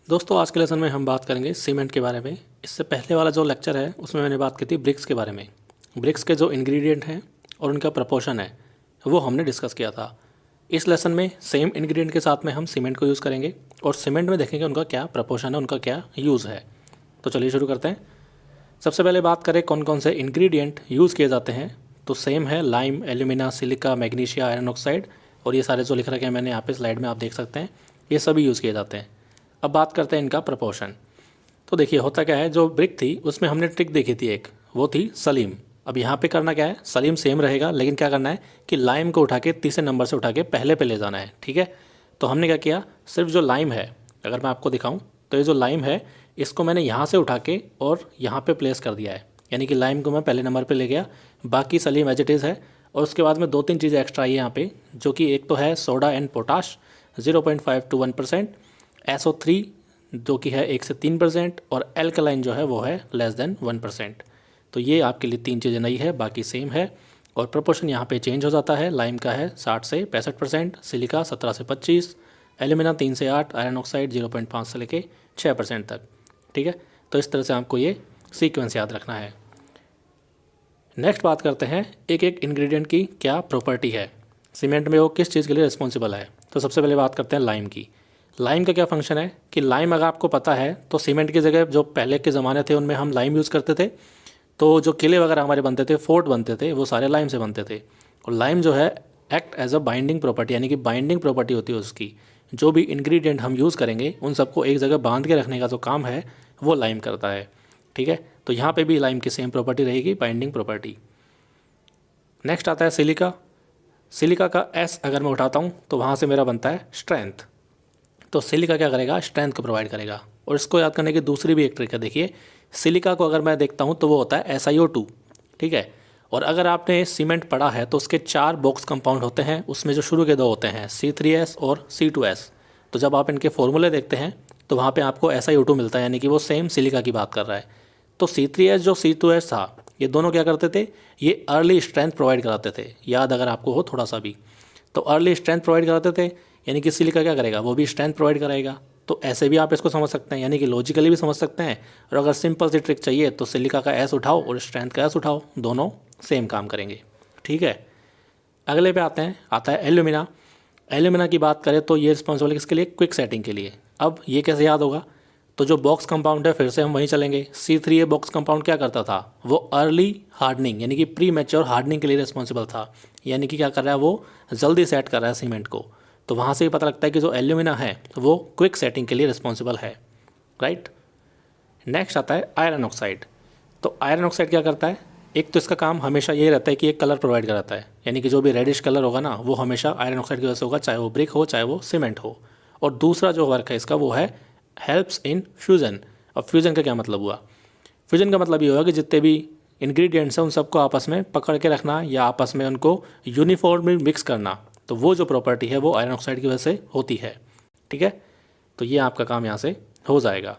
दोस्तों आज के लेसन में हम बात करेंगे सीमेंट के बारे में। इससे पहले वाला जो लेक्चर है उसमें मैंने बात की थी ब्रिक्स के बारे में। ब्रिक्स के जो इंग्रेडिएंट हैं और उनका प्रपोर्शन है वो हमने डिस्कस किया था। इस लेसन में सेम इंग्रेडिएंट के साथ में हम सीमेंट को यूज़ करेंगे और सीमेंट में देखेंगे उनका क्या प्रपोर्शन है, उनका क्या यूज़ है। तो चलिए शुरू करते हैं। सबसे पहले बात करें कौन कौन से इंग्रेडिएंट यूज़ किए जाते हैं, तो सेम है lime, alumina, silica, magnesia, iron oxide और ये सारे जो लिख रखे हैं मैंने यहाँ पे स्लाइड में आप देख सकते हैं, ये सभी यूज़ किए जाते हैं। अब बात करते हैं इनका प्रपोर्शन। तो देखिए होता क्या है, जो ब्रिक थी उसमें हमने ट्रिक देखी थी एक, वो थी सलीम। अब यहाँ पे करना क्या है, सलीम सेम रहेगा लेकिन क्या करना है कि लाइम को उठा के तीसरे नंबर से उठा के पहले पे ले जाना है। ठीक है, तो हमने क्या किया, सिर्फ जो लाइम है, अगर मैं आपको दिखाऊं तो ये जो लाइम है इसको मैंने यहाँ से उठा के और यहाँ पे प्लेस कर दिया है, यानी कि लाइम को मैं पहले नंबर पे ले गया, बाकी सलीम एज इट इज़ है। और उसके बाद में दो तीन चीज़ें एक्स्ट्रा आई है यहाँ पे, जो कि एक तो है soda and potash 0.5 to 1%, SO3 जो कि है 1 से 3% और एल्कलाइन जो है वो है लेस देन 1%। तो ये आपके लिए तीन चीज़ें नई है, बाकी सेम है। और प्रोपोर्शन यहाँ पे चेंज हो जाता है, लाइम का है 60 से 65%, सिलिका 17 से 25, एल्यूमिना 3 से 8, आयरन ऑक्साइड 0.5 से लेके 6% तक। ठीक है, तो इस तरह से आपको ये सीक्वेंस याद रखना है। नेक्स्ट बात करते हैं एक एक इंग्रेडिएंट की क्या प्रॉपर्टी है, सीमेंट में वो किस चीज़ के लिए रिस्पॉन्सिबल है। तो सबसे पहले बात करते हैं लाइम की। लाइम का क्या फंक्शन है कि लाइम अगर आपको पता है तो सीमेंट की जगह जो पहले के ज़माने थे उनमें हम लाइम यूज़ करते थे, तो जो किले वगैरह हमारे बनते थे, फोर्ट बनते थे, वो सारे लाइम से बनते थे। और लाइम जो है act as a binding property, यानी कि बाइंडिंग प्रॉपर्टी होती है उसकी। जो भी इंग्रेडिएंट हम यूज़ करेंगे उन सबको एक जगह बांध के रखने का जो काम है वो लाइम करता है। ठीक है, तो यहाँ पे भी लाइम की सेम प्रॉपर्टी रहेगी, बाइंडिंग प्रॉपर्टी। नेक्स्ट आता है सिलिका। सिलिका का एस अगर मैं उठाता हूँ तो वहाँ से मेरा बनता है स्ट्रेंथ। तो सिलिका क्या करेगा, स्ट्रेंथ को प्रोवाइड करेगा। और इसको याद करने की दूसरी भी एक ट्रिक है, देखिए सिलिका को अगर मैं देखता हूँ तो वो होता है SiO2। ठीक है, और अगर आपने सीमेंट पढ़ा है तो उसके 4 बॉक्स कंपाउंड होते हैं, उसमें जो शुरू के दो होते हैं C3S और C2S। तो जब आप इनके फॉर्मूले देखते हैं तो वहाँ पे आपको SiO2 मिलता है, यानी कि वो सेम सिलिका की बात कर रहा है। तो C3S जो C2S था, ये दोनों क्या करते थे, ये अर्ली स्ट्रेंथ प्रोवाइड कराते थे, याद अगर आपको हो थोड़ा सा भी। तो अर्ली स्ट्रेंथ प्रोवाइड कराते थे, यानी कि सिलिका क्या करेगा, वो भी स्ट्रेंथ प्रोवाइड कराएगा। तो ऐसे भी आप इसको समझ सकते हैं, यानी कि लॉजिकली भी समझ सकते हैं। और अगर सिंपल सी ट्रिक चाहिए तो सिलिका का एस उठाओ और स्ट्रेंथ का एस उठाओ, दोनों सेम काम करेंगे। ठीक है, अगले पे आता है एल्यूमिना। एल्यूमिना की बात करें तो ये रिस्पॉन्सिबल है किसके लिए, क्विक सेटिंग के लिए। अब ये कैसे याद होगा, तो जो बॉक्स कंपाउंड है फिर से हम वहीं चलेंगे। C3A बॉक्स कंपाउंड क्या करता था, वो अर्ली हार्डनिंग यानी कि प्री मैच्योर हार्डनिंग के लिए रिस्पॉन्सिबल था, यानी कि क्या कर रहा है, वो जल्दी सेट कर रहा है सीमेंट को। तो वहाँ से ही पता लगता है कि जो एल्यूमिना है वो क्विक सेटिंग के लिए रिस्पॉन्सिबल है। राइट, नेक्स्ट आता है आयरन ऑक्साइड। तो आयरन ऑक्साइड क्या करता है, एक तो इसका काम हमेशा यही रहता है कि एक कलर प्रोवाइड कराता है, यानी कि जो भी रेडिश कलर होगा ना वो हमेशा आयरन ऑक्साइड की वजह से होगा, चाहे वो ब्रिक हो चाहे वो सीमेंट हो। और दूसरा जो वर्क है इसका वो है हेल्प्स इन फ्यूज़न। अब फ्यूज़न का क्या मतलब हुआ, फ्यूज़न का मतलब ये होगा कि जितने भी इंग्रेडिएंट्स हैं उन सबको आपस में पकड़ के रखना या आपस में उनको यूनिफॉर्मली मिक्स करना। तो वो जो प्रॉपर्टी है वो आयरन ऑक्साइड की वजह से होती है। ठीक है, तो ये आपका काम यहाँ से हो जाएगा।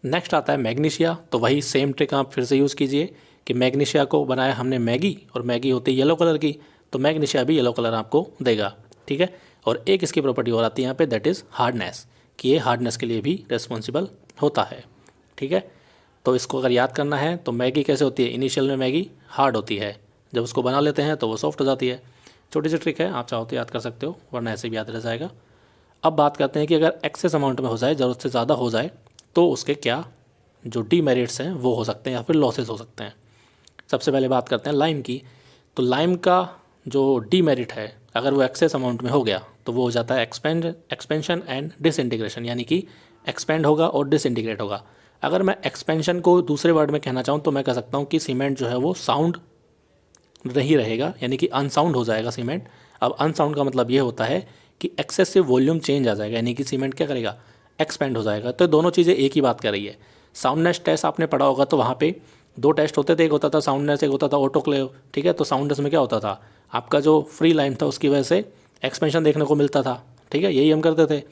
नेक्स्ट आता है मैग्नीशिया। तो वही सेम ट्रिक आप फिर से यूज़ कीजिए कि मैग्नीशिया को बनाया हमने मैगी, और मैगी होती है येलो कलर की, तो मैग्नीशिया भी येलो कलर आपको देगा। ठीक है, और एक इसकी प्रॉपर्टी और आती है यहाँ पे, दैट इज़ हार्डनेस, कि ये हार्डनेस के लिए भी रिस्पॉन्सिबल होता है। ठीक है, तो इसको अगर याद करना है तो मैगी कैसे होती है, इनिशियल में मैगी हार्ड होती है, जब उसको बना लेते हैं तो वो सॉफ्ट हो जाती है। छोटी सी ट्रिक है, आप चाहो तो याद कर सकते हो, वरना ऐसे भी याद रह जाएगा। अब बात करते हैं कि अगर एक्सेस अमाउंट में हो जाए, ज़रूरत से ज़्यादा हो जाए, तो उसके क्या जो डीमेरिट्स हैं वो हो सकते हैं या फिर लॉसेस हो सकते हैं। सबसे पहले बात करते हैं लाइम की। तो लाइम का जो डीमेरिट है, अगर वो एक्सेस अमाउंट में हो गया तो वो हो जाता है एक्सपेंशन एंड डिसइंटीग्रेशन, यानी कि एक्सपेंड होगा और डिसइंटीग्रेट होगा। अगर मैं एक्सपेंशन को दूसरे वर्ड में कहना चाहूँ तो मैं कह सकता हूँ कि सीमेंट जो है वो साउंड नहीं रहेगा, यानी कि अनसाउंड हो जाएगा सीमेंट। अब अनसाउंड का मतलब ये होता है कि एक्सेसिव वॉल्यूम चेंज आ जाएगा, यानी कि सीमेंट क्या करेगा, एक्सपेंड हो जाएगा। तो दोनों चीज़ें एक ही बात कर रही है। साउंडनेस टेस्ट आपने पढ़ा होगा, तो वहाँ पे दो टेस्ट होते थे, एक होता था साउंडनेस, एक होता था ऑटोक्लेव। ठीक है, तो साउंडनेस में क्या होता था, आपका जो फ्री लाइम था उसकी वजह से एक्सपेंशन देखने को मिलता था। ठीक है, यही हम करते थे।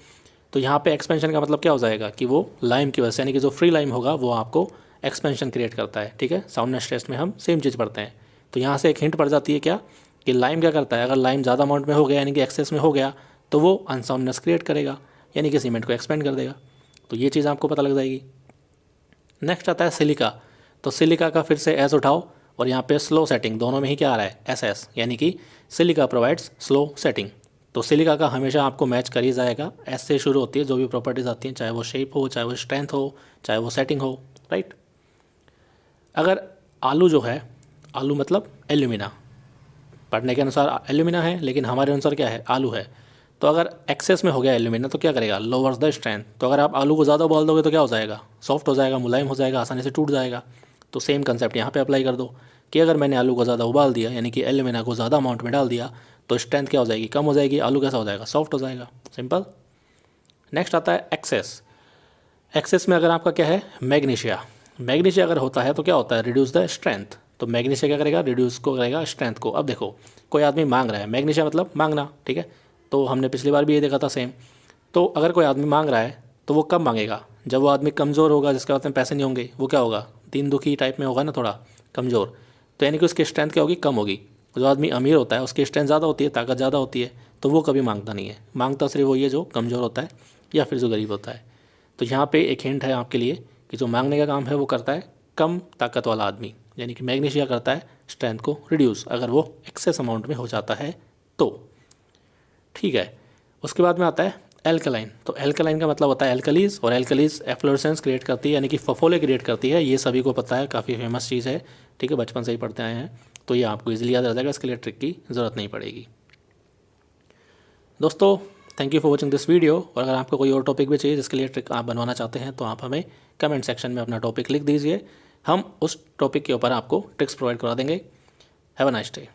तो यहाँ पे एक्सपेंशन का मतलब क्या हो जाएगा कि वो लाइम की वजह से, यानी कि जो फ्री लाइम होगा वो आपको एक्सपेंशन क्रिएट करता है। ठीक है, साउंडनेस टेस्ट में हम सेम चीज़ पढ़ते हैं। तो यहाँ से एक हिंट पड़ जाती है क्या, कि लाइम क्या करता है, अगर लाइम ज़्यादा अमाउंट में हो गया यानी कि एक्सेस में हो गया तो वो अनसाउंडनेस क्रिएट करेगा, यानी कि सीमेंट को एक्सपेंड कर देगा। तो ये चीज़ आपको पता लग जाएगी। नेक्स्ट आता है सिलिका। तो सिलिका का फिर से एस उठाओ और यहाँ पे स्लो सेटिंग, दोनों में ही क्या आ रहा है, एस एस, यानी कि सिलिका प्रोवाइड्स स्लो सेटिंग। तो सिलिका का हमेशा आपको मैच कर ही जाएगा, एस से शुरू होती है जो भी प्रॉपर्टीज़ आती हैं, चाहे वो शेप हो, चाहे वो स्ट्रेंथ हो, चाहे वो सेटिंग हो, राइट। अगर आलू जो है, आलू मतलब एल्यूमिना, पढ़ने के अनुसार एल्यूमिना है लेकिन हमारे अनुसार क्या है, आलू है। तो अगर एक्सेस में हो गया एल्यूमिना तो क्या करेगा, लोअर्स द स्ट्रेंथ। तो अगर आप आलू को ज़्यादा उबाल दोगे तो क्या हो जाएगा, सॉफ्ट हो जाएगा, मुलायम हो जाएगा, आसानी से टूट जाएगा। तो सेम कंसेप्ट यहाँ पे अप्लाई कर दो कि अगर मैंने आलू को ज़्यादा उबाल दिया, यानी कि एल्यूमिना को ज़्यादा अमाउंट में डाल दिया, तो स्ट्रेंथ क्या हो जाएगी, कम हो जाएगी, आलू कैसा हो जाएगा, सॉफ्ट हो जाएगा, सिंपल। नेक्स्ट आता है एक्सेस। एक्सेस में अगर आपका क्या है, मैग्नीशिया। मैग्नीशिया अगर होता है तो क्या होता है, रिड्यूस द स्ट्रेंथ। तो मैग्नीशिया क्या करेगा, रिड्यूस को करेगा स्ट्रेंथ को। अब देखो कोई आदमी मांग रहा है, मैग्नीशिया मतलब मांगना, ठीक है, तो हमने पिछली बार भी ये देखा था सेम। तो अगर कोई आदमी मांग रहा है तो वो कब मांगेगा, जब वो आदमी कमज़ोर होगा, जिसके पास में पैसे नहीं होंगे, वो क्या होगा, दीन दुखी टाइप में होगा ना, थोड़ा कमज़ोर। तो यानी कि उसकी स्ट्रेंथ क्या होगी, कम होगी। जो आदमी अमीर होता है उसकी स्ट्रेंथ ज़्यादा होती है, ताकत ज़्यादा होती है, तो वो कभी मांगता नहीं है। मांगता सिर्फ वही है जो कमज़ोर होता है या फिर जो गरीब होता है। तो यहाँ पे एक हिंट है आपके लिए कि जो मांगने का काम है वो करता है कम ताकत वाला आदमी, यानी कि मैग्नीशिया करता है स्ट्रेंथ को रिड्यूस, अगर वो एक्सेस अमाउंट में हो जाता है तो, ठीक है। उसके बाद में आता है एल्कलाइन। तो एल्कलाइन का मतलब होता है एल्कलीज, और एल्कलीज एफ्लोरेसेंस क्रिएट करती है, यानी कि फफोले क्रिएट करती है। ये सभी को पता है, काफ़ी फेमस चीज़ है, ठीक है, बचपन से ही पढ़ते आए हैं, तो ये आपको इजीली याद रह जाएगा, इसके लिए ट्रिक की ज़रूरत नहीं पड़ेगी। दोस्तों thank you for watching this video. और अगर आपको कोई और टॉपिक भी चाहिए जिसके लिए ट्रिक आप बनवाना चाहते हैं तो आप हमें कमेंट सेक्शन में अपना टॉपिक लिख दीजिए, हम उस टॉपिक के ऊपर आपको ट्रिक्स प्रोवाइड करा देंगे। Have a nice day.